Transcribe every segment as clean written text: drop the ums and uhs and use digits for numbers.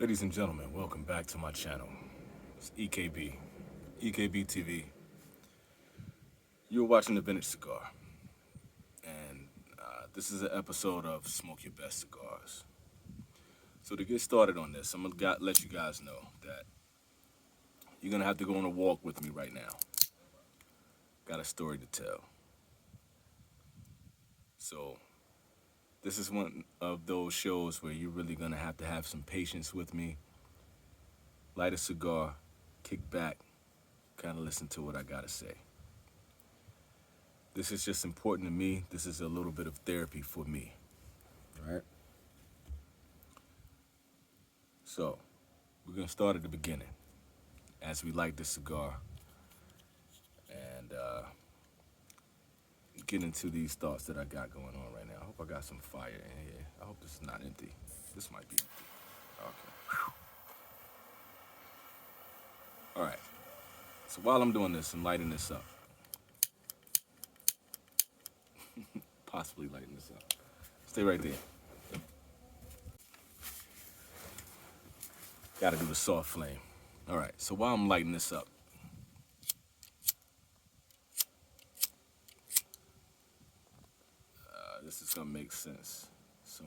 Ladies and gentlemen, welcome back to my channel. It's EKB TV. You're watching the Vintage Cigar, and this is an episode of Smoke Your Best Cigars. So to get started on this, I'm gonna let you guys know that you're gonna have to go on a walk with me right now. Got a story to tell. So this is one of those shows where you're really gonna have to have some patience with me. Light a cigar, kick back, kind of listen to what I gotta say. This is just important to me. This is a little bit of therapy for me. All right? So, we're going to start at the beginning as we light the cigar and get into these thoughts that I got going on right now. I hope I got some fire in here. I hope this is not empty. This might be empty. Okay. All right. So while I'm doing this, I'm lighting this up. Possibly lighting this up. Stay right there. Got to do the soft flame. All right, so while I'm lighting this up, this is gonna make sense. So,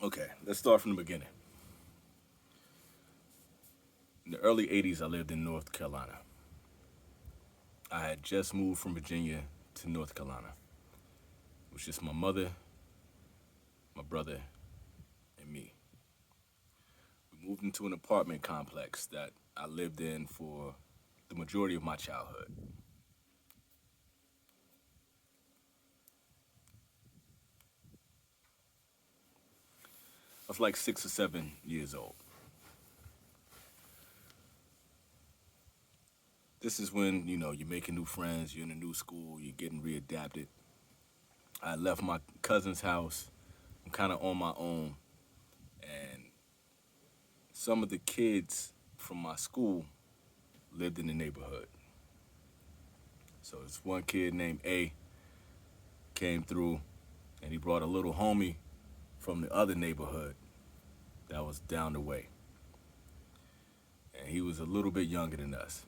okay, let's start from the beginning. In the early 80s, I lived in North Carolina. I had just moved from Virginia to North Carolina. It was just my mother, my brother, and me. We moved into an apartment complex that I lived in for the majority of my childhood. I was like 6 or 7 years old. This is when, you're making new friends, you're in a new school, you're getting readapted. I left my cousin's house. I'm kind of on my own. And some of the kids from my school lived in the neighborhood. So this one kid named A came through, and he brought a little homie from the other neighborhood that was down the way. And he was a little bit younger than us.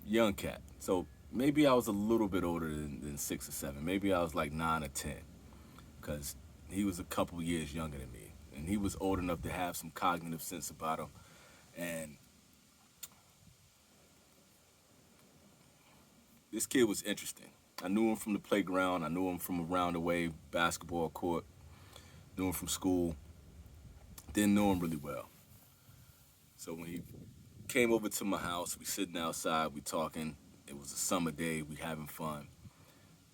Young cat. So maybe I was a little bit older than 6 or 7. Maybe I was like 9 or 10, because he was a couple years younger than me. And he was old enough to have some cognitive sense about him. And this kid was interesting. I knew him from the playground. I knew him from around the way, basketball court. Knew him from school. Didn't know him really well. So when he came over to my house, we sitting outside, we talking. It was a summer day, we having fun.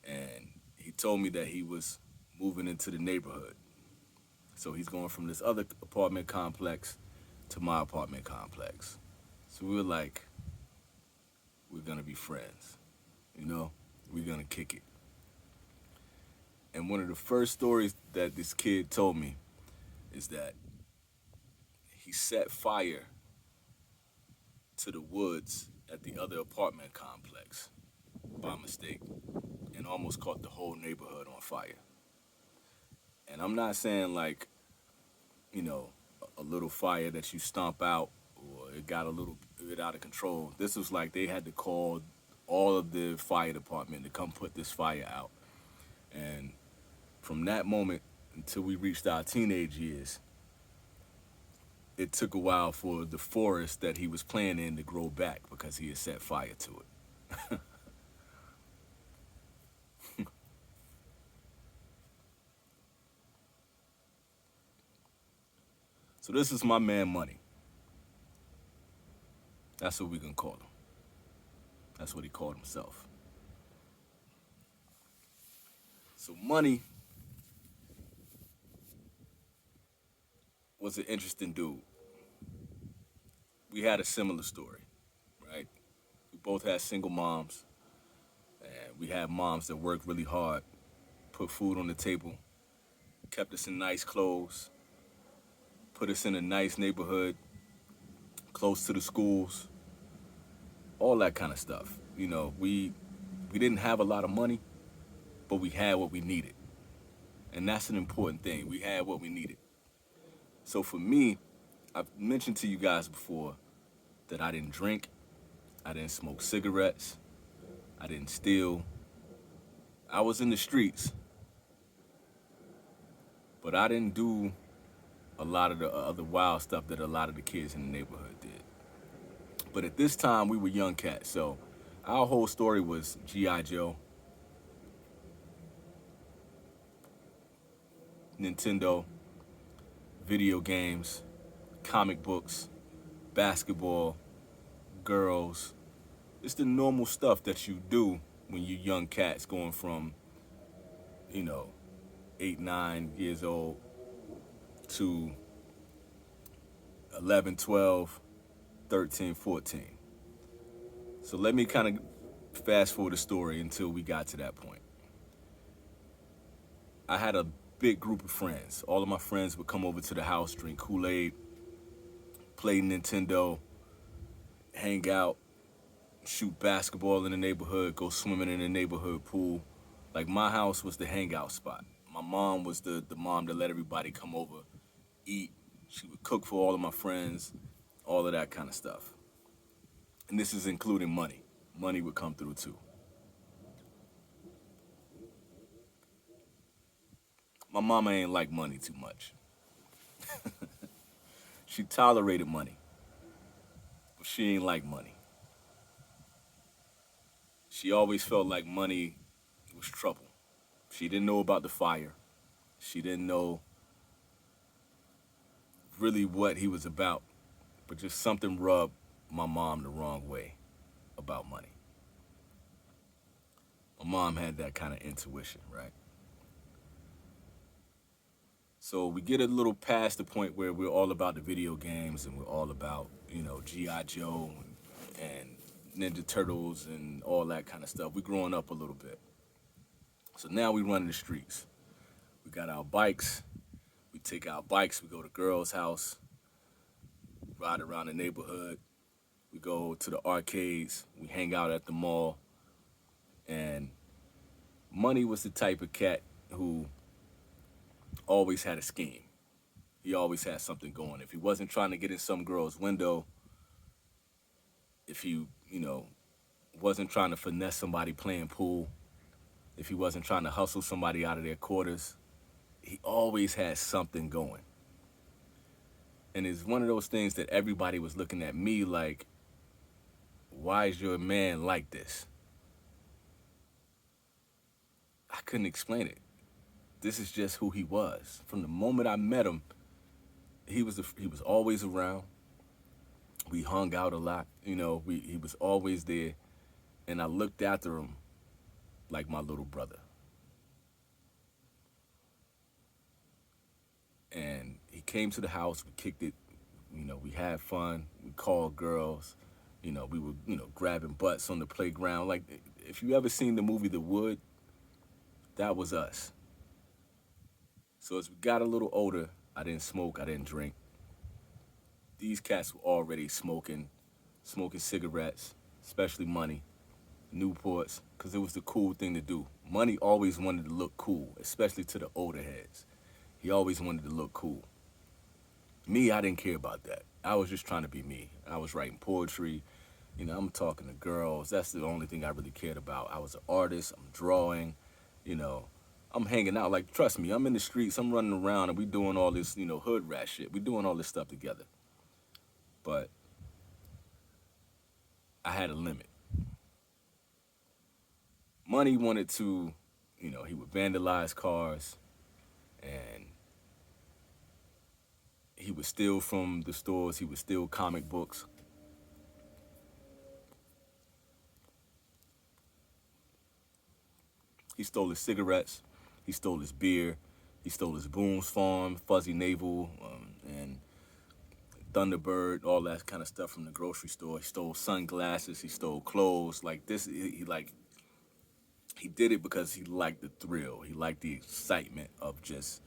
And he told me that he was moving into the neighborhood. So he's going from this other apartment complex to my apartment complex. So we were like, we're gonna be friends. We're gonna kick it. And one of the first stories that this kid told me is that he set fire to the woods at the other apartment complex by mistake and almost caught the whole neighborhood on fire. And I'm not saying like, a little fire that you stomp out or it got a little bit out of control. This was like they had to call all of the fire department to come put this fire out. And from that moment until we reached our teenage years, it took a while for the forest that he was playing in to grow back because he had set fire to it. So this is my man Money. That's what we can call him. That's what he called himself. So Money was an interesting dude. We had a similar story, right? We both had single moms, and we had moms that worked really hard, put food on the table, kept us in nice clothes, put us in a nice neighborhood, close to the schools, all that kind of stuff. We didn't have a lot of money, but we had what we needed. And that's an important thing. We had what we needed. So for me, I've mentioned to you guys before that I didn't drink, I didn't smoke cigarettes, I didn't steal. I was in the streets, but I didn't do a lot of the other wild stuff that a lot of the kids in the neighborhood did. But at this time, we were young cats, so our whole story was G.I. Joe, Nintendo, video games, comic books, basketball, girls. It's the normal stuff that you do when you're young cats going from, you know, 8, 9 years old to 11, 12, 13, 14. So let me kind of fast forward the story until we got to that point. I had a big group of friends. All of my friends would come over to the house, drink Kool-Aid, play Nintendo, hang out, shoot basketball in the neighborhood, go swimming in the neighborhood pool. Like, my house was the hangout spot. My mom was the mom that let everybody come over, eat. She would cook for all of my friends, all of that kind of stuff. And this is including money. Money would come through too. My mama ain't like money too much. She tolerated money, but she ain't like money. She always felt like money was trouble. She didn't know about the fire. She didn't know really what he was about, but just something rubbed my mom the wrong way about money. My mom had that kind of intuition, right? So we get a little past the point where we're all about the video games and we're all about, G.I. Joe and Ninja Turtles and all that kind of stuff. We're growing up a little bit. So now we run in the streets. We got our bikes. We take our bikes. We go to girls' house, ride around the neighborhood. We go to the arcades. We hang out at the mall. And Money was the type of cat who always had a scheme. He always had something going. If he wasn't trying to get in some girl's window, if he, wasn't trying to finesse somebody playing pool, if he wasn't trying to hustle somebody out of their quarters, he always had something going. And it's one of those things that everybody was looking at me like, why is your man like this? I couldn't explain it. This is just who he was. From the moment I met him, he was always around. We hung out a lot. He was always there. And I looked after him like my little brother. And he came to the house, we kicked it, we had fun, we called girls, we were, grabbing butts on the playground. Like, if you ever seen the movie The Wood, that was us. So as we got a little older, I didn't smoke, I didn't drink. These cats were already smoking cigarettes, especially Money, Newports, because it was the cool thing to do. Money always wanted to look cool, especially to the older heads. He always wanted to look cool. Me, I didn't care about that. I was just trying to be me. I was writing poetry. I'm talking to girls. That's the only thing I really cared about. I was an artist. I'm drawing. I'm hanging out. Like, trust me, I'm in the streets. I'm running around, and we doing all this, hood rat shit. We doing all this stuff together. But I had a limit. Money wanted to, he would vandalize cars, and he would steal from the stores. He would steal comic books. He stole his cigarettes. He stole his beer. He stole his Boone's Farm, Fuzzy Navel, and Thunderbird, all that kind of stuff from the grocery store. He stole sunglasses. He stole clothes. Like this, he did it because he liked the thrill. He liked the excitement of just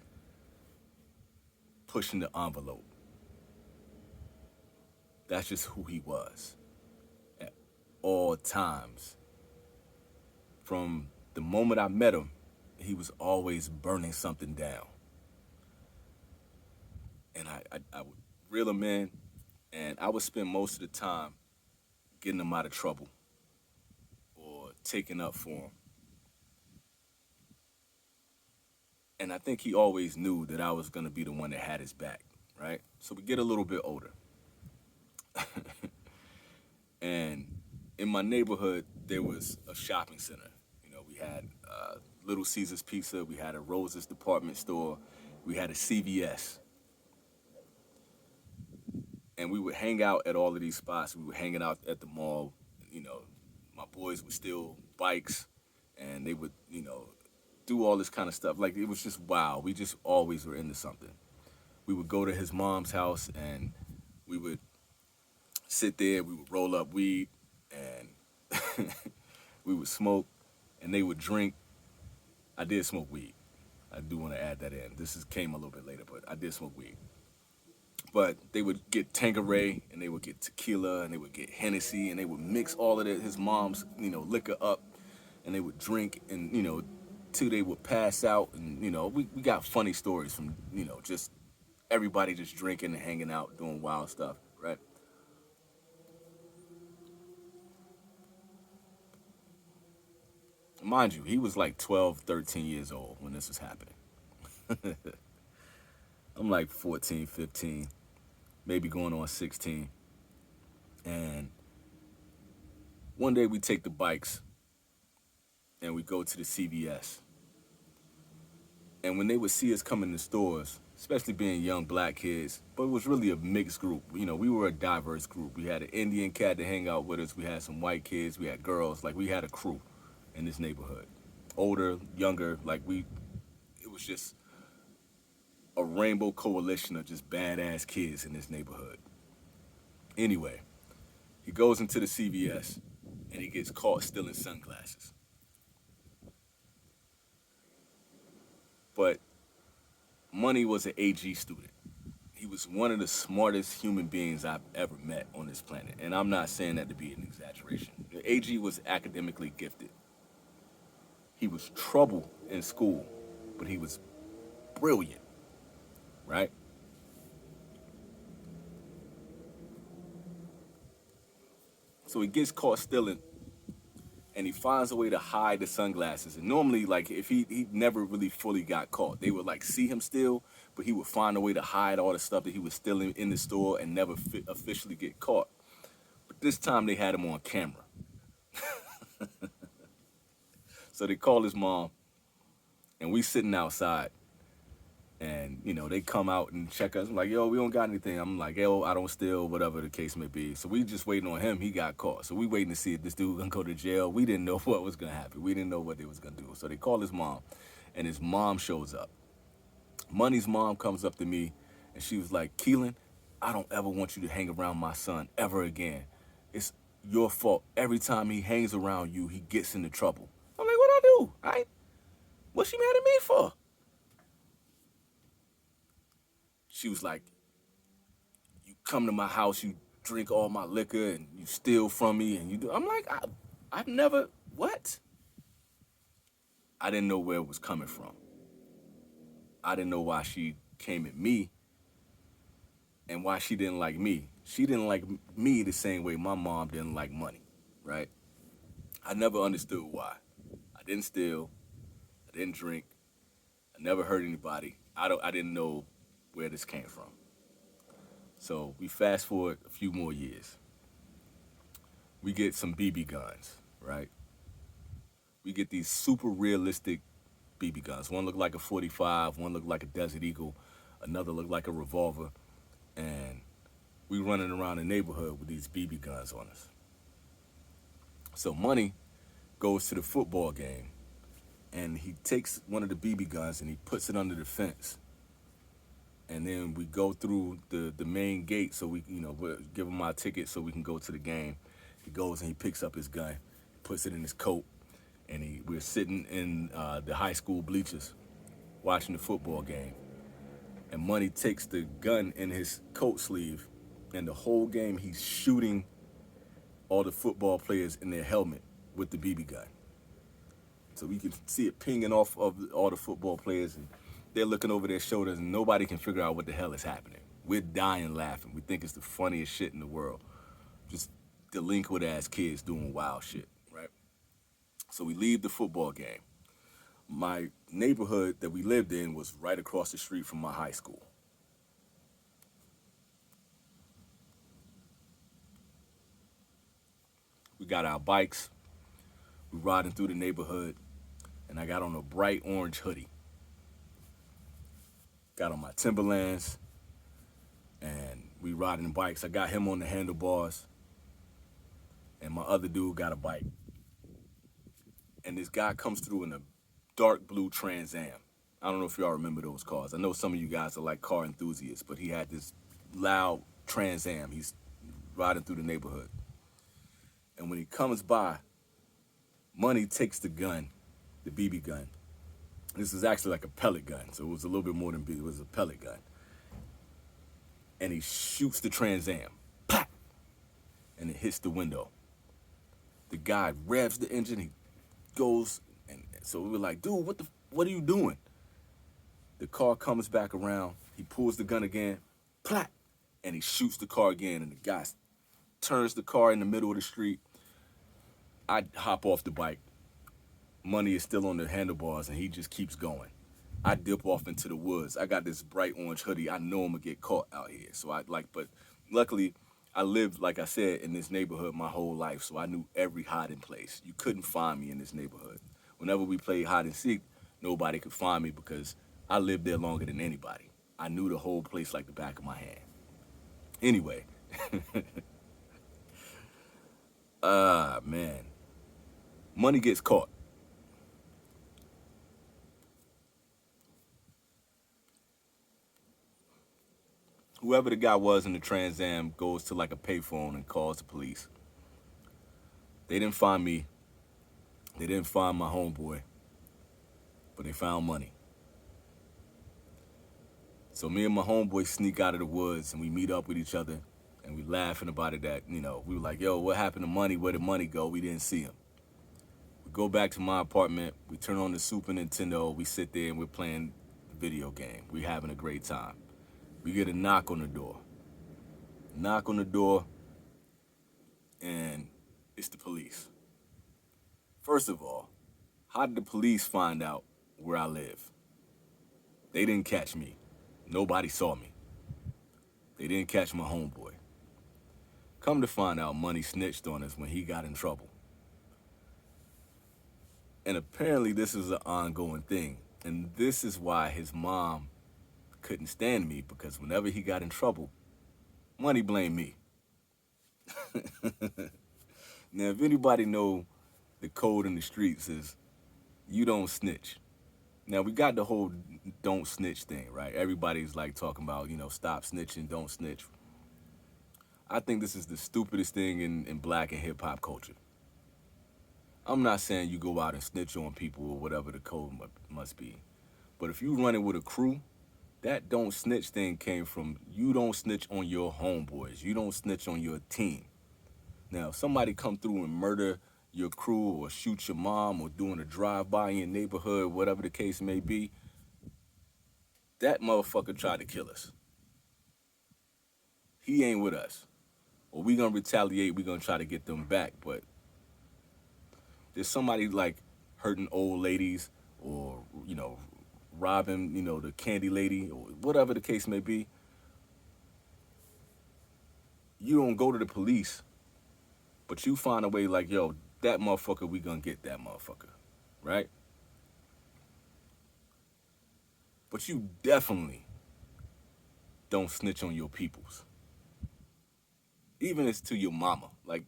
pushing the envelope. That's just who he was at all times. From the moment I met him, he was always burning something down. And I would reel him in, and I would spend most of the time getting him out of trouble or taking up for him. And I think he always knew that I was going to be the one that had his back, right? So we get a little bit older. And in my neighborhood, there was a shopping center. You know, we had Little Caesars Pizza, we had a Rose's department store, we had a CVS. And we would hang out at all of these spots. We were hanging out at the mall. You know, my boys would steal bikes, and they would, do all this kind of stuff. Like, it was just wow. We just always were into something. We would go to his mom's house, and we would sit there. We would roll up weed, and we would smoke, and they would drink. I did smoke weed. I do want to add that in. Came a little bit later, but I did smoke weed. But they would get Tanqueray, and they would get tequila, and they would get Hennessy, and they would mix all of his mom's, liquor up, and they would drink, and, till they would pass out. And, we got funny stories from, just everybody just drinking and hanging out, doing wild stuff, right? Mind you, he was like 12, 13 years old when this was happening. I'm like 14, 15, maybe going on 16. And one day we take the bikes and we go to the CVS. And when they would see us come in the stores, especially being young black kids, but it was really a mixed group. We were a diverse group. We had an Indian cat to hang out with us. We had some white kids. We had girls. Like, we had a crew in this neighborhood. Older, younger, it was just a rainbow coalition of just badass kids in this neighborhood. Anyway, he goes into the CVS and he gets caught stealing sunglasses. But Money was an AG student. He was one of the smartest human beings I've ever met on this planet. And I'm not saying that to be an exaggeration. AG was academically gifted. He was trouble in school, but he was brilliant, right? So he gets caught stealing, and he finds a way to hide the sunglasses. And normally, if he never really fully got caught, they would see him steal, but he would find a way to hide all the stuff that he was stealing in the store and never officially get caught. But this time they had him on camera. So they call his mom, and we sitting outside. And, they come out and check us. I'm like, yo, we don't got anything. I'm like, yo, I don't steal, whatever the case may be. So we just waiting on him. He got caught. So we waiting to see if this dude gonna go to jail. We didn't know what was gonna happen. We didn't know what they was gonna do. So they call his mom, and his mom shows up. Money's mom comes up to me, and she was like, Keelan, I don't ever want you to hang around my son ever again. It's your fault. Every time he hangs around you, he gets into trouble. I'm like, what I do? What she mad at me for? She was like, you come to my house, you drink all my liquor, and you steal from me, and you do. I'm like, I've never, what? I didn't know where it was coming from. I didn't know why she came at me and why she didn't like me. She didn't like me the same way my mom didn't like Money, right? I never understood why. I didn't steal. I didn't drink. I never hurt anybody. I didn't know where this came from. So we fast forward a few more years. We get some BB guns, right? We get these super realistic BB guns. One looked like a 45, one looked like a Desert Eagle, another looked like a revolver, and we running around the neighborhood with these BB guns on us. So Money goes to the football game, and he takes one of the BB guns and he puts it under the fence. And then we go through the main gate, so we we'll give him our ticket so we can go to the game. He goes and he picks up his gun, puts it in his coat, and we're sitting in the high school bleachers watching the football game. And Money takes the gun in his coat sleeve, and the whole game he's shooting all the football players in their helmet with the BB gun. So we can see it pinging off of all the football players, and they're looking over their shoulders, and nobody can figure out what the hell is happening. We're dying laughing. We think it's the funniest shit in the world. Just delinquent ass kids doing wild shit, right? So we leave the football game. My neighborhood that we lived in was right across the street from my high school. We got our bikes, we riding through the neighborhood, and I got on a bright orange hoodie. Got on my Timberlands, and we riding bikes. I got him on the handlebars, and my other dude got a bike. And this guy comes through in a dark blue Trans Am. I don't know if y'all remember those cars. I know some of you guys are like car enthusiasts, but he had this loud Trans Am. He's riding through the neighborhood. And when he comes by, Money takes the gun, the BB gun. This is actually like a pellet gun, so it was a little bit more than BB. It was a pellet gun. And he shoots the Trans Am. Pop! And it hits the window. The guy revs the engine. He goes, and so we were like, dude, what are you doing? The car comes back around. He pulls the gun again. Plat! And he shoots the car again, and the guy turns the car in the middle of the street. I hop off the bike. Money is still on the handlebars, and he just keeps going. I dip off into the woods. I got this bright orange hoodie. I know I'm gonna get caught out here. So but luckily, I lived, like I said, in this neighborhood my whole life, so I knew every hiding place. You couldn't find me in this neighborhood. Whenever we played hide and seek, nobody could find me because I lived there longer than anybody. I knew the whole place like the back of my hand. Anyway, man. Money gets caught. Whoever the guy was in the Trans Am goes to like a payphone and calls the police. They didn't find me. They didn't find my homeboy, but they found Money. So me and my homeboy sneak out of the woods, and we meet up with each other, and we laughing about it that, we were like, yo, what happened to Money? Where did Money go? We didn't see him. We go back to my apartment. We turn on the Super Nintendo. We sit there, and we're playing the video game. We're having a great time. We get a knock on the door. Knock on the door, and it's the police. First of all, how did the police find out where I live? They didn't catch me. Nobody saw me. They didn't catch my homeboy. Come to find out, Money snitched on us when he got in trouble. And apparently this is an ongoing thing. And this is why his mom couldn't stand me, because whenever he got in trouble, Money blamed me. Now, if anybody know the code in the streets is you don't snitch. Now, we got the whole don't snitch thing, right? Everybody's like talking about, stop snitching, don't snitch. I think this is the stupidest thing in black and hip hop culture. I'm not saying you go out and snitch on people or whatever the code must be. But if you running with a crew, that don't snitch thing came from you don't snitch on your homeboys. You don't snitch on your team. Now, if somebody come through and murder your crew or shoot your mom or doing a drive-by in your neighborhood, whatever the case may be, that motherfucker tried to kill us. He ain't with us. Or we gonna retaliate, we gonna try to get them back. But there's somebody like hurting old ladies or, robbing, the candy lady or whatever the case may be. You don't go to the police, but you find a way like, yo, that motherfucker, we gonna get that motherfucker, right? But you definitely don't snitch on your peoples. Even it's to your mama. Like,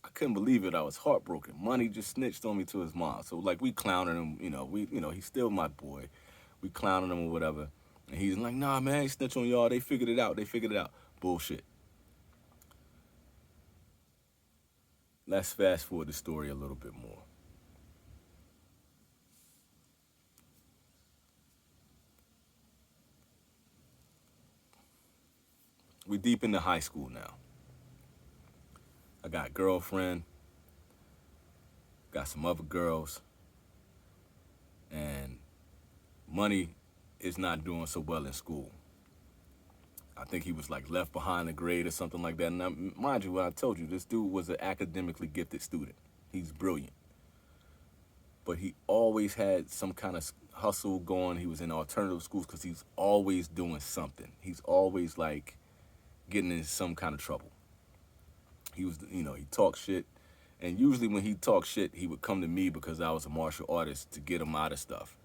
I couldn't believe it. I was heartbroken. Money just snitched on me to his mom. So, like, we clowning him, he's still my boy. We clowning him or whatever. And he's like, nah, man, he snitched on y'all. They figured it out. Bullshit. Let's fast forward the story a little bit more. we deep into high school now. I got a girlfriend, got some other girls, and money is not doing so well in school. I think he was like left behind a grade or something like that. Now, mind you, what I told you, this dude was an academically gifted student. He's brilliant. But he always had some kind of hustle going. He was in alternative schools because he's always doing something. He's always like getting in some kind of trouble. He was, he talked shit. And usually when he talked shit, he would come to me because I was a martial artist to get him out of stuff.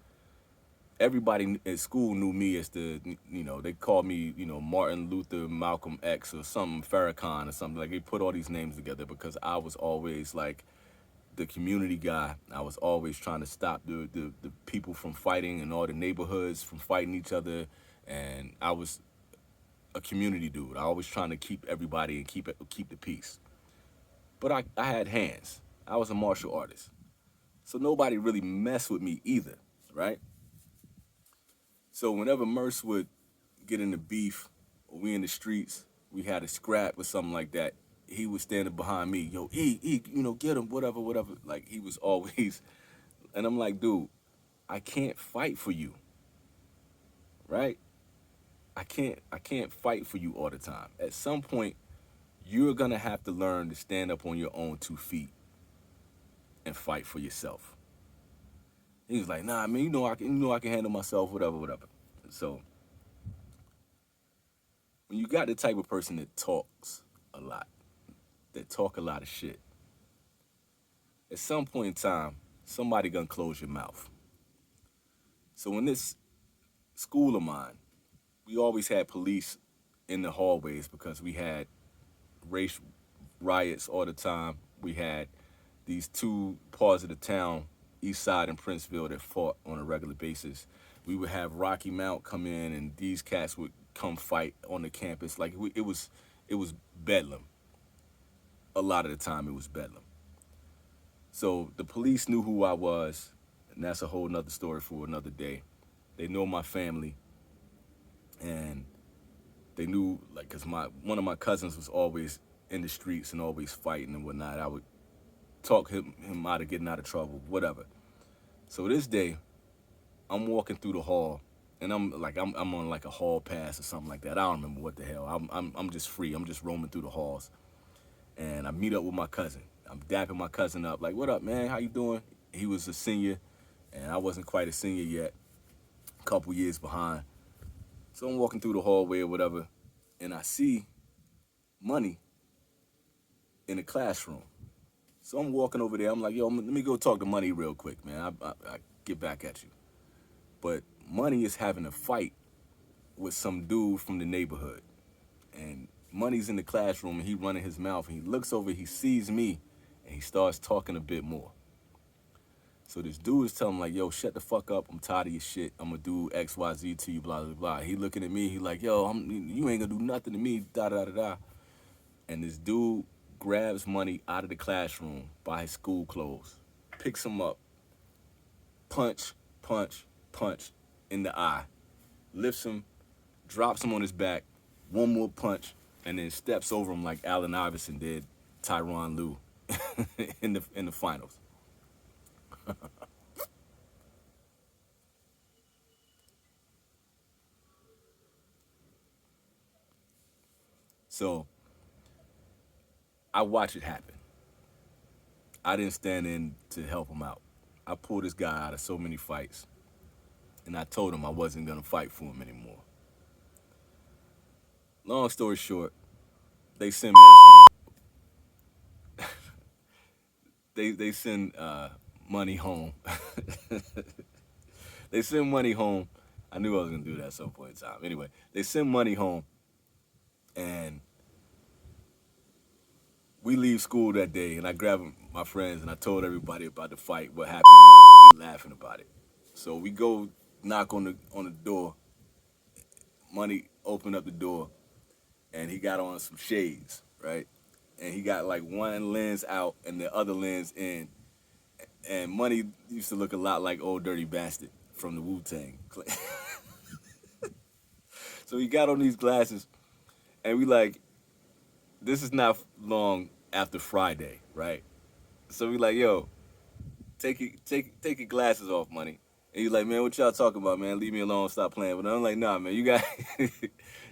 Everybody at school knew me as they called me, Martin Luther, Malcolm X or something, Farrakhan or something. Like they put all these names together because I was always like the community guy. I was always trying to stop the people from fighting and all the neighborhoods from fighting each other. And I was a community dude. I always trying to keep everybody and keep the peace. But I had hands. I was a martial artist. So nobody really messed with me either, right? So whenever Merce would get into beef or we in the streets, we had a scrap or something like that, he was standing behind me. Yo, get him, whatever, whatever. Like he was always, and I'm like, dude, I can't fight for you, right? I can't fight for you all the time. At some point, you're gonna have to learn to stand up on your own 2 feet and fight for yourself. He was like, nah, man, I can handle myself, whatever, whatever. So when you got the type of person that talks a lot, that talk a lot of shit, at some point in time, somebody gonna close your mouth. So in this school of mine, we always had police in the hallways because we had race riots all the time. We had these two parts of the town, East Side and Princeville, that fought on a regular basis. We would have Rocky Mount come in, and these cats would come fight on the campus. Like it was bedlam. A lot of the time, it was bedlam. So the police knew who I was, and that's a whole nother story for another day. They know my family, and they knew, like, cause one of my cousins was always in the streets and always fighting and whatnot. I would talk him out of getting out of trouble, whatever. So this day, I'm walking through the hall, and I'm on like a hall pass or something like that. I don't remember what the hell. I'm just free. I'm just roaming through the halls, and I meet up with my cousin. I'm dapping my cousin up, like, what up, man? How you doing? He was a senior, and I wasn't quite a senior yet, a couple years behind. So I'm walking through the hallway or whatever, and I see Money in the classroom. So I'm walking over there. I'm like, yo, let me go talk to Money real quick, man. I get back at you. But Money is having a fight with some dude from the neighborhood. And Money's in the classroom, and he running his mouth, and he looks over, he sees me, and he starts talking a bit more. So this dude is telling him, like, yo, shut the fuck up. I'm tired of your shit. I'm going to do X, Y, Z to you, blah, blah, blah. He looking at me. He like, yo, you ain't going to do nothing to me, da, da, da, da. And this dude grabs Money out of the classroom by his school clothes, picks him up, punch, punch, punch in the eye, lifts him, drops him on his back, one more punch, and then steps over him like Allen Iverson did Tyronn Lue in the finals. So I watch it happen. I didn't stand in to help him out. I pulled this guy out of so many fights, and I told him I wasn't gonna fight for him anymore. Long story short, they send Merce home. They send Money home. They send Money home. I knew I was gonna do that at some point in time. Anyway, they send Money home, and we leave school that day, and I grabbed my friends and I told everybody about the fight, what happened to us, and we laughing about it. So we go knock on the door. Money opened up the door, and he got on some shades, right? And he got like one lens out and the other lens in. And Money used to look a lot like Old Dirty Bastard from the Wu-Tang. So he got on these glasses, And we like, this is not long after Friday, right? So we like, yo, take your glasses off, money. And he's like, man, what y'all talking about, man? Leave me alone, stop playing. But I'm like, nah, man, you got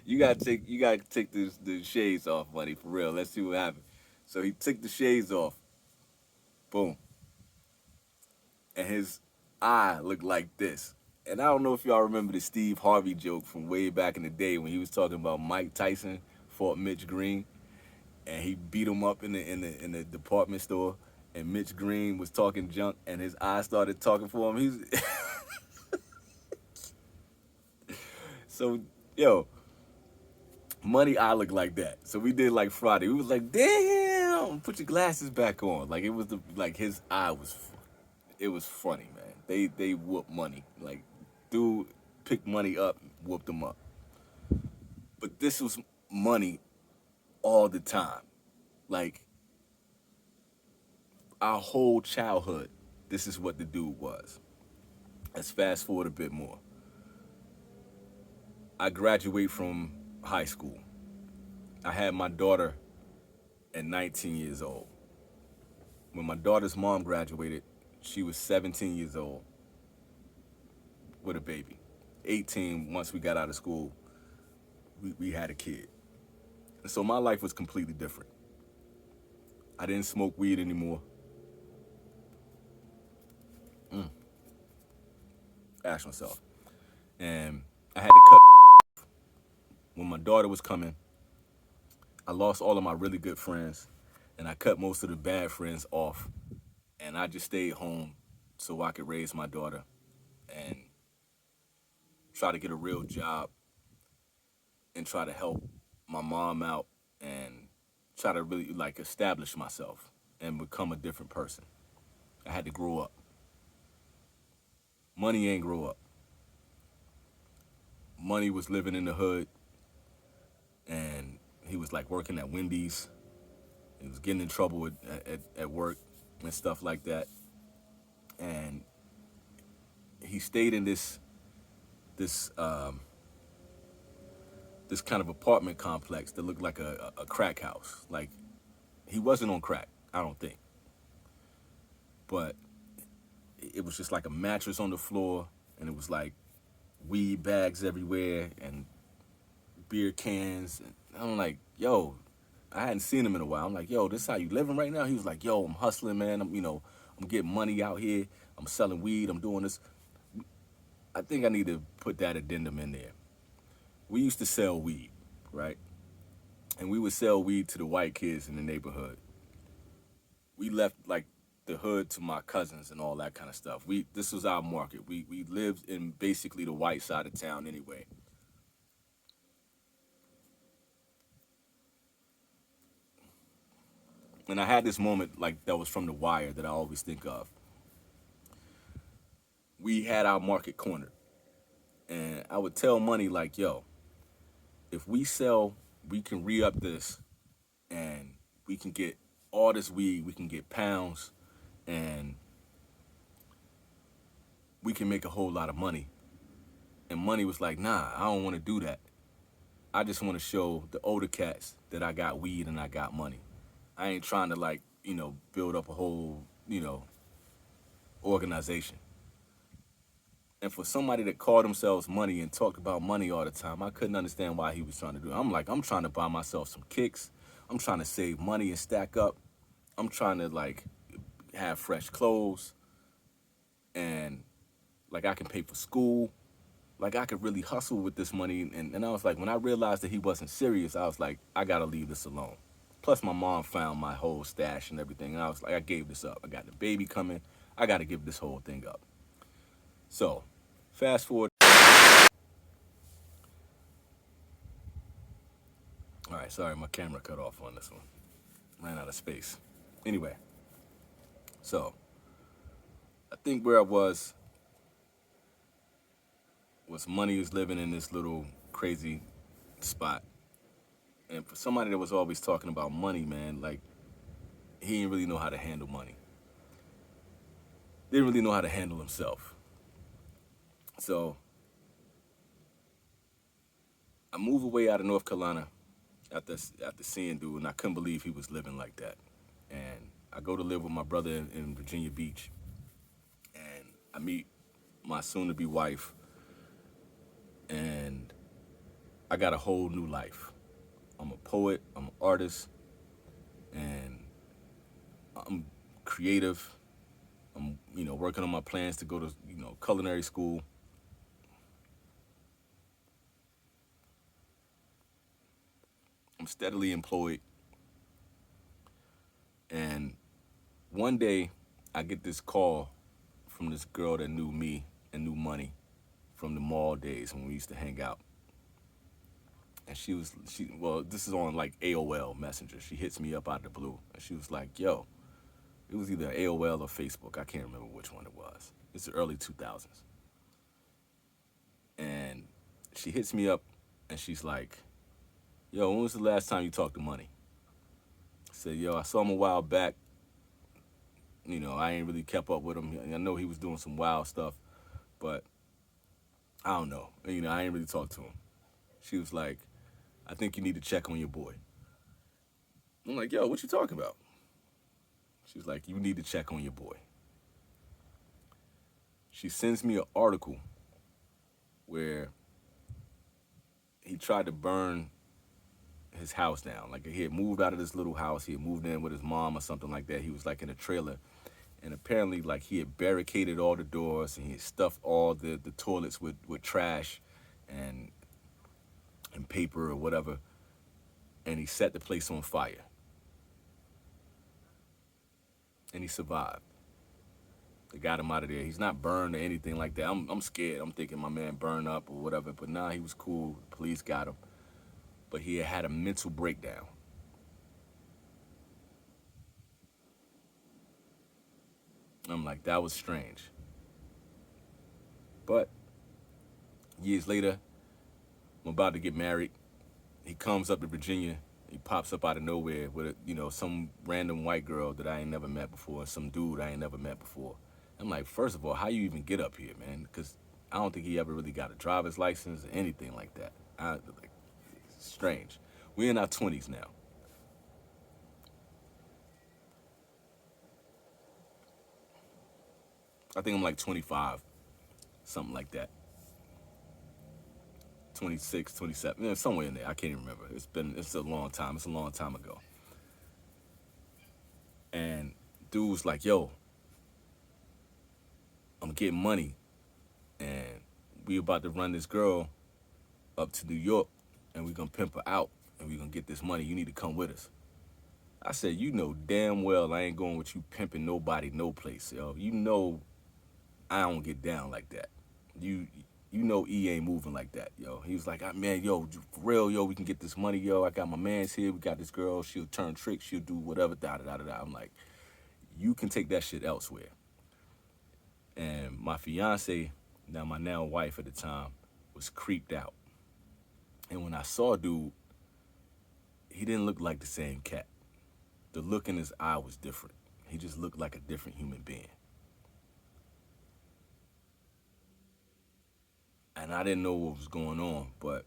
you gotta take the shades off, money, for real. Let's see what happens. So he took the shades off. Boom. And his eye looked like this. And I don't know if y'all remember the Steve Harvey joke from way back in the day when he was talking about Mike Tyson fought Mitch Green and he beat him up in the department store and Mitch Green was talking junk and his eye started talking for him. He's so yo, money eye looked like that. So we did like Friday. We was like, damn, put your glasses back on. Like it was like his eye was it was funny, man. They whooped money. Like dude picked money up, whooped him up. But this was money all the time. Like our whole childhood, this is what the dude was. Let's fast forward a bit more. I graduate from high school. I had my daughter at 19 years old. When my daughter's mom graduated, she was 17 years old with a baby. 18, once we got out of school, we had a kid. And so my life was completely different. I didn't smoke weed anymore. Ask myself. And I had to cut when my daughter was coming. I lost all of my really good friends and I cut most of the bad friends off. And I just stayed home so I could raise my daughter and try to get a real job and try to help my mom out and try to really like establish myself and become a different person. I had to grow up. Money ain't grow up. Money was living in the hood and he was like working at Wendy's. He was getting in trouble at work and stuff like that. And he stayed in this this kind of apartment complex that looked like a crack house. Like he wasn't on crack, I don't think. But it was just like a mattress on the floor and it was like weed bags everywhere and beer cans. And I'm like, yo, I hadn't seen him in a while. I'm like, yo, this how you living right now? He was like, yo, I'm hustling, man. I'm getting money out here. I'm selling weed. I'm doing this. I think I need to put that addendum in there. We used to sell weed, right? And we would sell weed to the white kids in the neighborhood. We left like the hood to my cousins and all that kind of stuff. This was our market. We lived in basically the white side of town anyway. And I had this moment like that was from The Wire that I always think of. We had our market cornered. And I would tell Money like, yo, if we sell, we can re-up this and we can get all this weed, we can get pounds, and we can make a whole lot of money. And Money was like, nah, I don't want to do that. I just want to show the older cats that I got weed and I got money. I ain't trying to like, build up a whole, organization. And for somebody that called themselves Money and talked about money all the time, I couldn't understand why he was trying to do it. I'm like, I'm trying to buy myself some kicks. I'm trying to save money and stack up. I'm trying to like have fresh clothes and like I can pay for school. Like I could really hustle with this money. And I was like, when I realized that he wasn't serious, I was like, I gotta leave this alone. Plus my mom found my whole stash and everything. And I was like, I gave this up. I got the baby coming. I gotta give this whole thing up. So fast forward. All right, sorry, my camera cut off on this one. Ran out of space. Anyway, so I think where I was Money was living in this little crazy spot. And for somebody that was always talking about money, man, like he didn't really know how to handle money. Didn't really know how to handle himself. So I move away out of North Carolina after seeing dude, and I couldn't believe he was living like that. And I go to live with my brother in Virginia Beach, and I meet my soon-to-be wife, and I got a whole new life. I'm a poet, I'm an artist, and I'm creative. I'm, working on my plans to go to, culinary school. I'm steadily employed, and one day I get this call from this girl that knew me and knew money from the mall days when we used to hang out. And well, this is on like AOL Messenger. She hits me up out of the blue, and she was like, "Yo," it was either AOL or Facebook. I can't remember which one it was. It's the early 2000s. And she hits me up, and she's like, "Yo, when was the last time you talked to Money?" I said, "Yo, I saw him a while back. I ain't really kept up with him. I know he was doing some wild stuff, but I don't know. I ain't really talked to him." She was like, "I think you need to check on your boy." I'm like, "Yo, what you talking about?" She was like, "You need to check on your boy." She sends me an article where he tried to burn his house down. Like he had moved out of this little house. He had moved in with his mom or something like that. He was like in a trailer. And apparently like he had barricaded all the doors and he had stuffed all the toilets with trash and paper or whatever. And he set the place on fire. And he survived. They got him out of there. He's not burned or anything like that. I'm scared. I'm thinking my man burned up or whatever. But nah, he was cool. The police got him. But he had a mental breakdown. I'm like, that was strange. But years later, I'm about to get married. He comes up to Virginia. He pops up out of nowhere with some random white girl that I ain't never met before, some dude I ain't never met before. I'm like, first of all, how you even get up here, man? Because I don't think he ever really got a driver's license or anything like that. It's strange. We're in our 20s now. I think I'm like 25, something like that. 26, 27, somewhere in there. I can't even remember. It's a long time. It's a long time ago. And dude was like, "Yo, I'm getting money, and we about to run this girl up to New York, and we gonna pimp her out, and we gonna get this money. You need to come with us." I said, "You know damn well I ain't going with you pimping nobody no place, yo. You know I don't get down like that. You you know E ain't moving like that, yo." He was like, "Man, yo, for real, yo, we can get this money, yo. I got my mans here. We got this girl. She'll turn tricks. She'll do whatever, da da da da da." I'm like, "You can take that shit elsewhere." And my fiance, now my now wife at the time, was creeped out. And when I saw dude, he didn't look like the same cat. The look in his eye was different. He just looked like a different human being. And I didn't know what was going on, but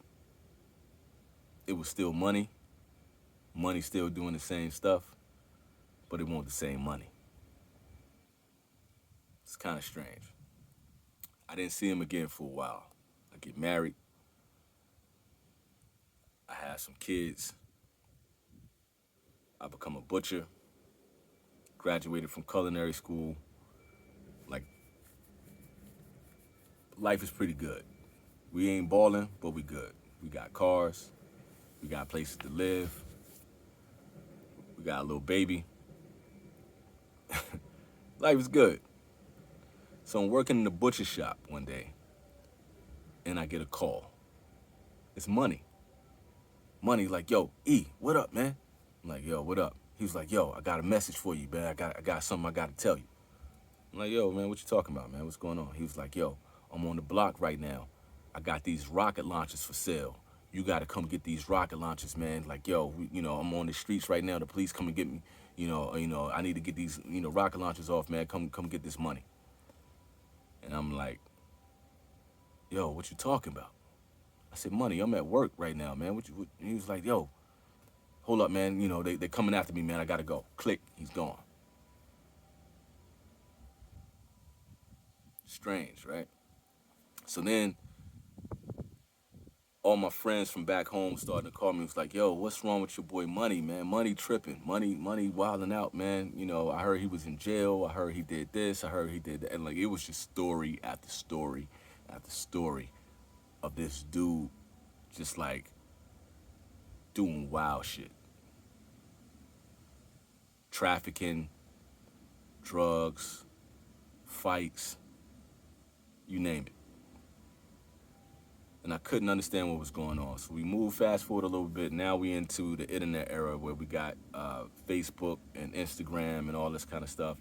it was still money. Money still doing the same stuff, but it wasn't the same money. It's kind of strange. I didn't see him again for a while. I get married. I have some kids. I become a butcher. Graduated from culinary school. Like, life is pretty good. We ain't balling, but we good. We got cars. We got places to live. We got a little baby. Life is good. So I'm working in the butcher shop one day, and I get a call. It's Money. Money like, "Yo, E, what up, man?" I'm like, "Yo, what up?" He was like, "Yo, I got a message for you, man. I got something I got to tell you." I'm like, "Yo, man, what you talking about, man? What's going on?" He was like, "Yo, I'm on the block right now. I got these rocket launchers for sale. You got to come get these rocket launchers, man. Like, yo, I'm on the streets right now. The police come and get me. I need to get these, rocket launchers off, man. Come get this money." And I'm like, "Yo, what you talking about?" I said, "Money, I'm at work right now, man." What? He was like, "Yo, hold up, man. They coming after me, man. I gotta go. Click, he's gone. Strange, right? So then all my friends from back home started to call me. It was like, yo, what's wrong with your boy Money, man? Money tripping. Money wilding out, man. I heard he was in jail. I heard he did this. I heard he did that. And like, it was just story after story after story of this dude just like doing wild shit. Trafficking, drugs, fights, you name it. And I couldn't understand what was going on. So we moved fast forward a little bit. Now we into the internet era where we got Facebook and Instagram and all this kind of stuff.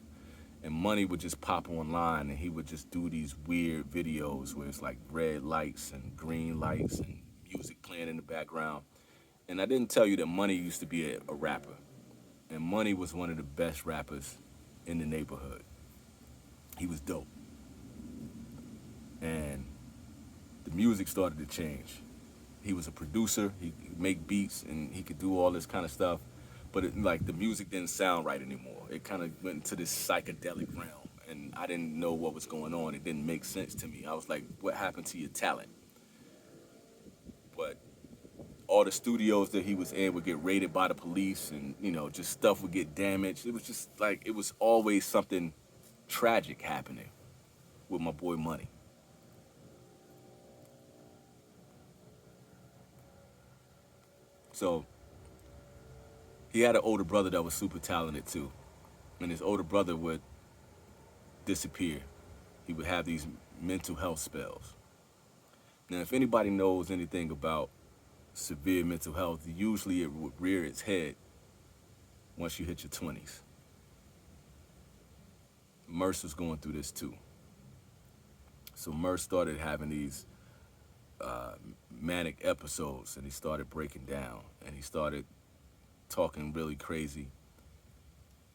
And Money would just pop online and he would just do these weird videos where it's like red lights and green lights and music playing in the background. And I didn't tell you that Money used to be a rapper. And Money was one of the best rappers in the neighborhood. He was dope. And the music started to change. He was a producer, he could make beats, and he could do all this kind of stuff. But like the music didn't sound right anymore. It kind of went into this psychedelic realm, and I didn't know what was going on. It didn't make sense to me. I was like, what happened to your talent? But all the studios that he was in would get raided by the police, and just stuff would get damaged. It was just like, it was always something tragic happening with my boy Money. So he had an older brother that was super talented too. And his older brother would disappear. He would have these mental health spells. Now, if anybody knows anything about severe mental health, usually it would rear its head once you hit your 20s. Merce was going through this too. So Merce started having these manic episodes, and he started breaking down, and he started talking really crazy.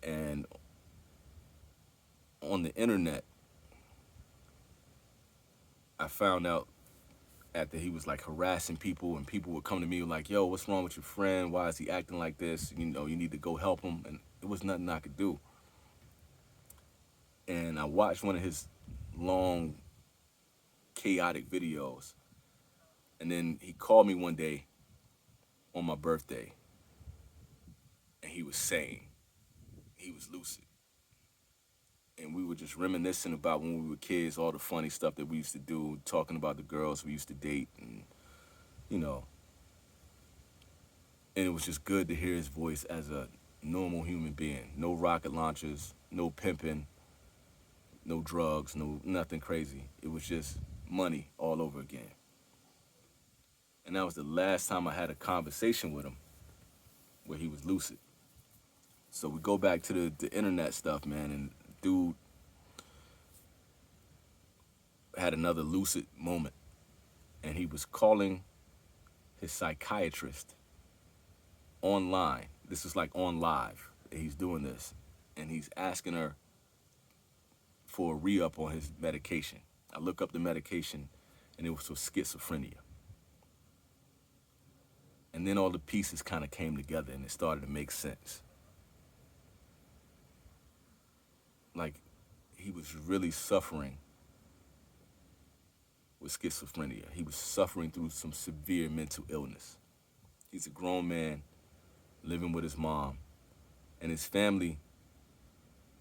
And on the internet, I found out after he was like harassing people, and people would come to me like, yo, what's wrong with your friend? Why is he acting like this? You need to go help him. And it was nothing I could do. And I watched one of his long, chaotic videos. And then he called me one day on my birthday, and he was sane. He was lucid. And we were just reminiscing about when we were kids, all the funny stuff that we used to do, talking about the girls we used to date, and, and it was just good to hear his voice as a normal human being. No rocket launchers, no pimping, no drugs, nothing crazy. It was just Money all over again. And that was the last time I had a conversation with him where he was lucid. So we go back to the internet stuff, man, and dude had another lucid moment. And he was calling his psychiatrist online. This is like on live. He's doing this. And he's asking her for a re-up on his medication. I look up the medication, and it was for schizophrenia. And then all the pieces kind of came together, and it started to make sense. Like, he was really suffering with schizophrenia. He was suffering through some severe mental illness. He's a grown man living with his mom, and his family,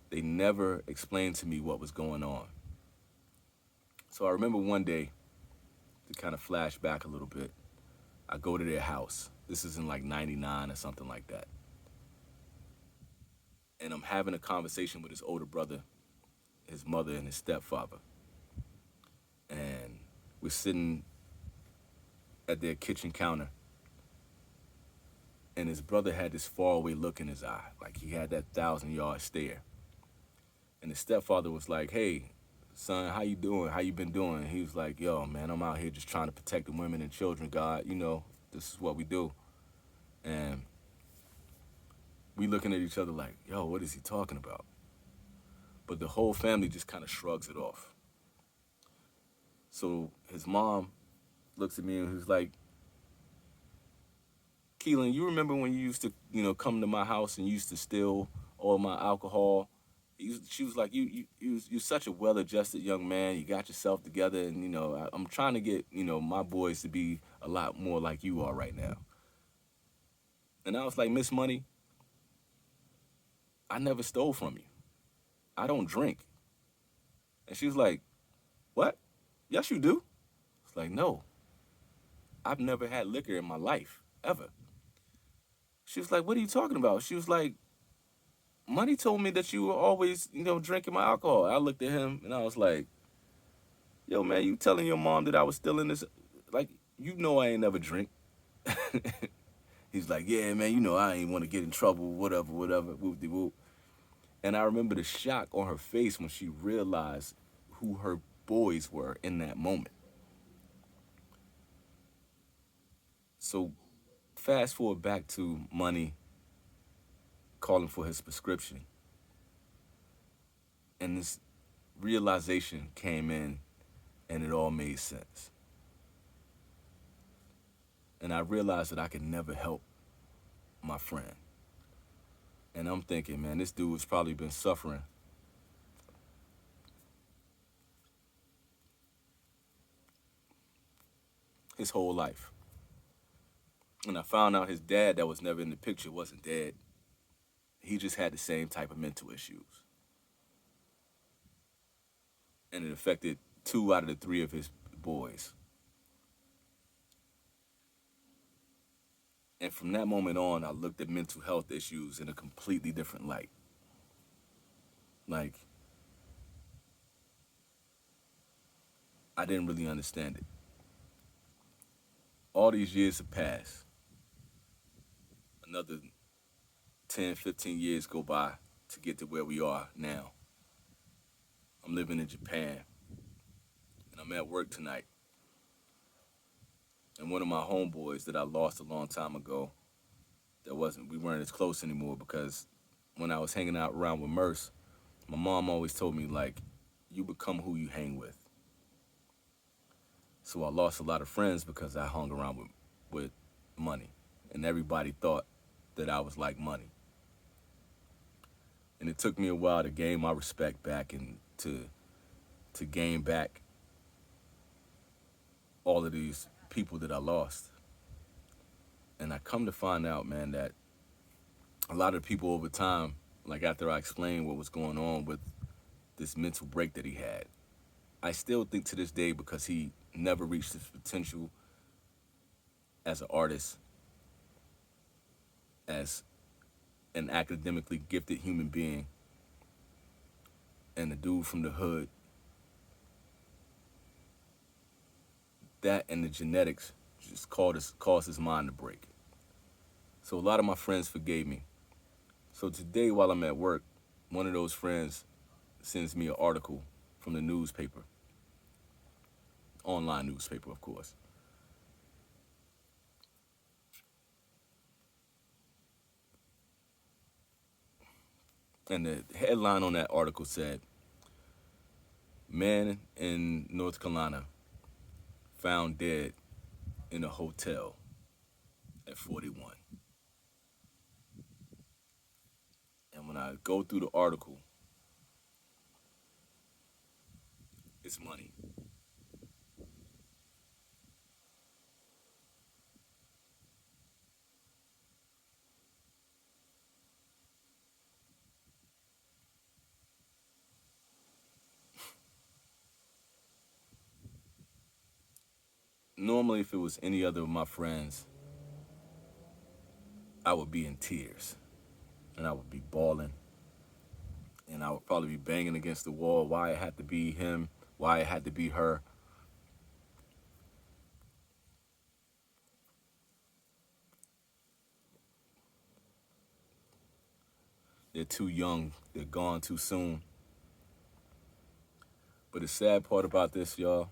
they never explained to me what was going on. So I remember one day, to kind of flash back a little bit, I go to their house. This is in like 99 or something like that. And I'm having a conversation with his older brother, his mother, and his stepfather. And we're sitting at their kitchen counter. And his brother had this faraway look in his eye, like he had that 1,000-yard stare. And his stepfather was like, hey, son, how you doing? How you been doing? And he was like, yo, man, I'm out here just trying to protect the women and children, God. This is what we do. And we looking at each other like, yo, what is he talking about? But the whole family just kind of shrugs it off. So his mom looks at me and he's like, Keelan, you remember when you used to, come to my house and you used to steal all my alcohol? She was like, you're such a well-adjusted young man. You got yourself together, and I'm trying to get my boys to be a lot more like you are right now. And I was like, Miss Money, I never stole from you. I don't drink. And she was like, what? Yes, you do. It's like, no, I've never had liquor in my life ever. She was like, what are you talking about? She was like, Money told me that you were always, drinking my alcohol. I looked at him and I was like, yo, man, you telling your mom that I was still in this? Like, I ain't never drink. He's like, yeah, man, I ain't want to get in trouble, whatever, whoop-de-whoop. And I remember the shock on her face when she realized who her boys were in that moment. So fast forward back to Money calling for his prescription. And this realization came in and it all made sense. And I realized that I could never help my friend. And I'm thinking, man, this dude has probably been suffering his whole life. And I found out his dad that was never in the picture wasn't dead. He just had the same type of mental issues. And it affected 2 out of the 3 of his boys. And from that moment on, I looked at mental health issues in a completely different light. Like, I didn't really understand it. All these years have passed. Another 10, 15 years go by to get to where we are now. I'm living in Japan, and I'm at work tonight. And one of my homeboys that I lost a long time ago, we weren't as close anymore because when I was hanging out around with Merce, my mom always told me, like, you become who you hang with. So I lost a lot of friends because I hung around with Money. And everybody thought that I was like Money. And it took me a while to gain my respect back and to gain back all of these people that I lost. And I come to find out, man, that a lot of people over time, like after I explained what was going on with this mental break that he had, I still think to this day, because he never reached his potential as an artist, as an academically gifted human being, and a dude from the hood, that and the genetics just caused his mind to break. So a lot of my friends forgave me. So today, while I'm at work, one of those friends sends me an article from the newspaper, online newspaper, of course. And the headline on that article said, man in North Carolina found dead in a hotel at 41. And when I go through the article, it's Money. Normally, if it was any other of my friends, I would be in tears and I would be bawling and I would probably be banging against the wall. Why it had to be him, why it had to be her. They're too young, they're gone too soon. But the sad part about this, y'all,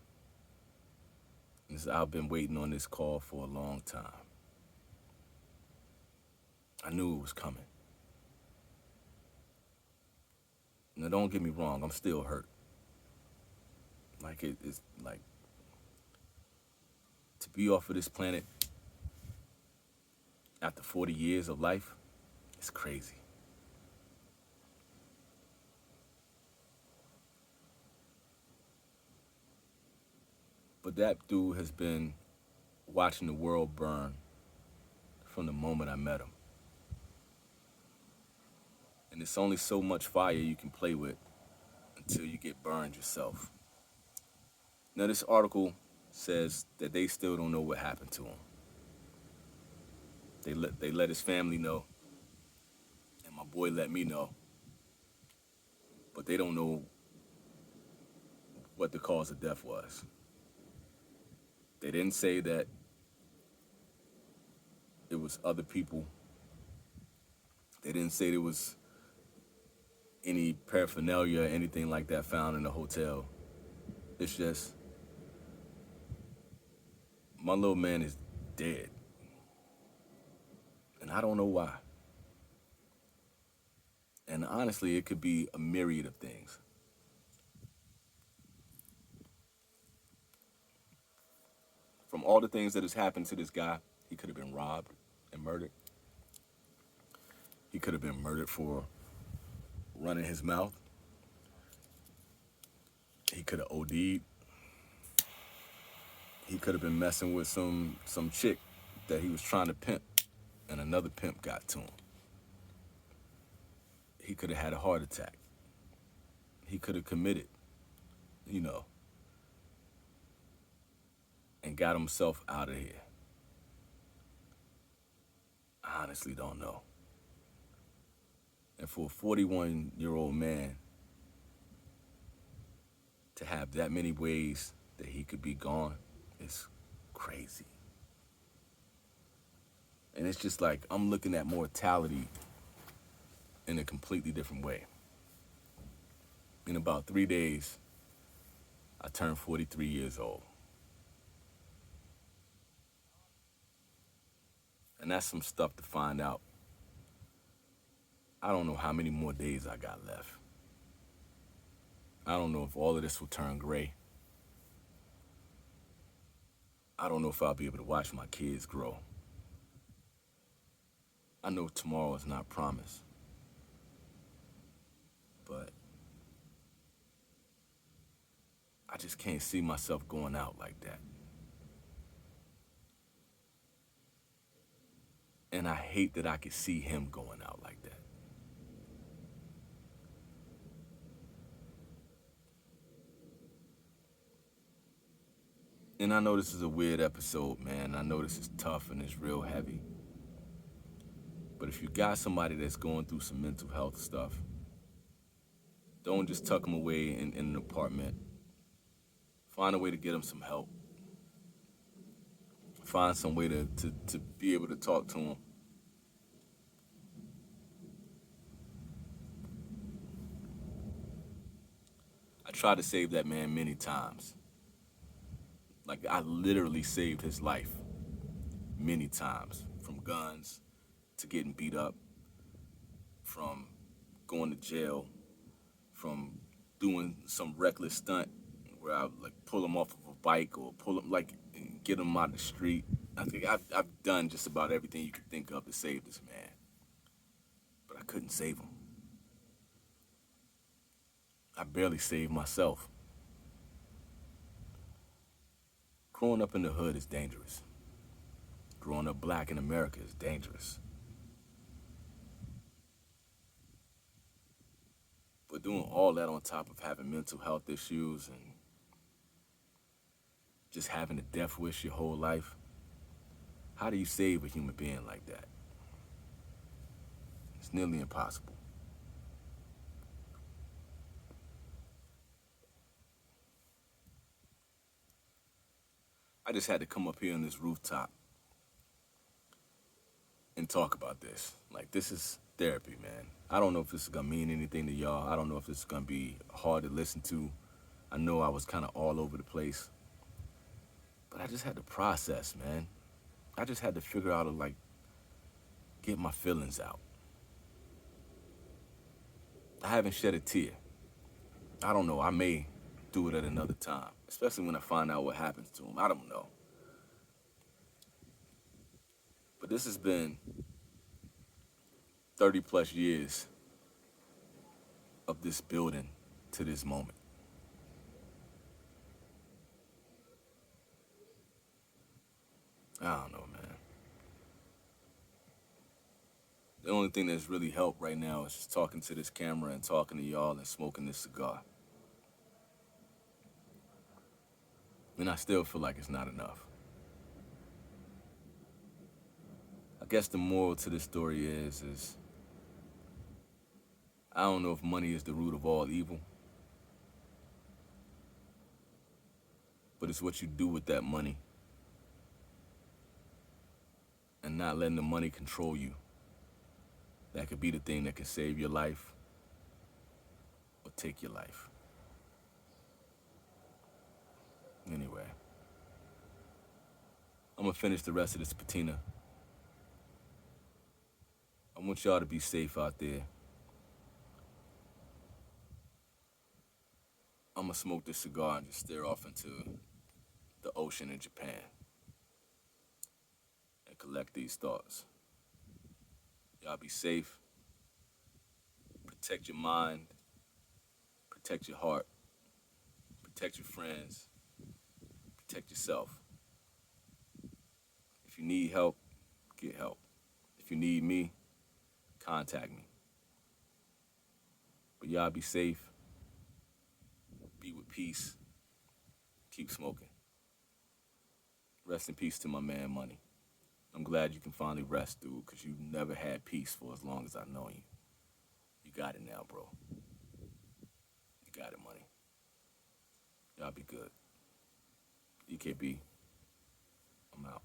is I've been waiting on this call for a long time. I knew it was coming. Now, don't get me wrong, I'm still hurt. Like, it's like, to be off of this planet after 40 years of life, it's crazy. But that dude has been watching the world burn from the moment I met him. And it's only so much fire you can play with until you get burned yourself. Now, this article says that they still don't know what happened to him. They let his family know, and my boy let me know, but they don't know what the cause of death was. They didn't say that it was other people. They didn't say there was any paraphernalia or anything like that found in the hotel. It's just, my little man is dead. And I don't know why. And honestly, it could be a myriad of things. From all the things that has happened to this guy, he could have been robbed and murdered. He could have been murdered for running his mouth. He could have OD'd. He could have been messing with some chick that he was trying to pimp, and another pimp got to him. He could have had a heart attack. He could have committed, and got himself out of here. I honestly don't know. And for a 41-year-old man to have that many ways that he could be gone is crazy. And it's just like, I'm looking at mortality in a completely different way. In about 3 days, I turned 43 years old. And that's some stuff to find out. I don't know how many more days I got left. I don't know if all of this will turn gray. I don't know if I'll be able to watch my kids grow. I know tomorrow is not promised. But I just can't see myself going out like that. And I hate that I could see him going out like that. And I know this is a weird episode, man. I know this is tough and it's real heavy. But if you got somebody that's going through some mental health stuff, don't just tuck them away in an apartment. Find a way to get them some help. Find some way to be able to talk to them. I tried to save that man many times. Like, I literally saved his life many times. From guns to getting beat up, from going to jail, from doing some reckless stunt where I would like pull him off of a bike or pull him, like, get him out of the street. I think I've done just about everything you could think of to save this man. But I couldn't save him. I barely saved myself. Growing up in the hood is dangerous. Growing up black in America is dangerous. But doing all that on top of having mental health issues and just having a death wish your whole life, how do you save a human being like that? It's nearly impossible. I just had to come up here on this rooftop and talk about this. Like, this is therapy, man. I don't know if this is gonna mean anything to y'all. I don't know if this is gonna be hard to listen to. I know I was kind of all over the place. But I just had to process, man. I just had to figure out how to, like, get my feelings out. I haven't shed a tear. I don't know, I may do it at another time, especially when I find out what happens to him. I don't know. But this has been 30 plus years of this building to this moment. I don't know, man. The only thing that's really helped right now is just talking to this camera and talking to y'all and smoking this cigar. And I still feel like it's not enough. I guess the moral to this story is I don't know if money is the root of all evil, but it's what you do with that money and not letting the money control you. That could be the thing that can save your life or take your life. Anyway, I'm gonna finish the rest of this patina. I want y'all to be safe out there. I'm gonna smoke this cigar and just stare off into the ocean in Japan and collect these thoughts. Y'all be safe. Protect your mind. Protect your heart. Protect your friends. Protect yourself. If you need help, get help. If you need me, contact me. But y'all be safe. Be with peace. Keep smoking. Rest in peace to my man Money. I'm glad you can finally rest, dude, because you never had peace for as long as I've known you. You got it now, bro. You got it, Money. Y'all be good. EKB, I'm out.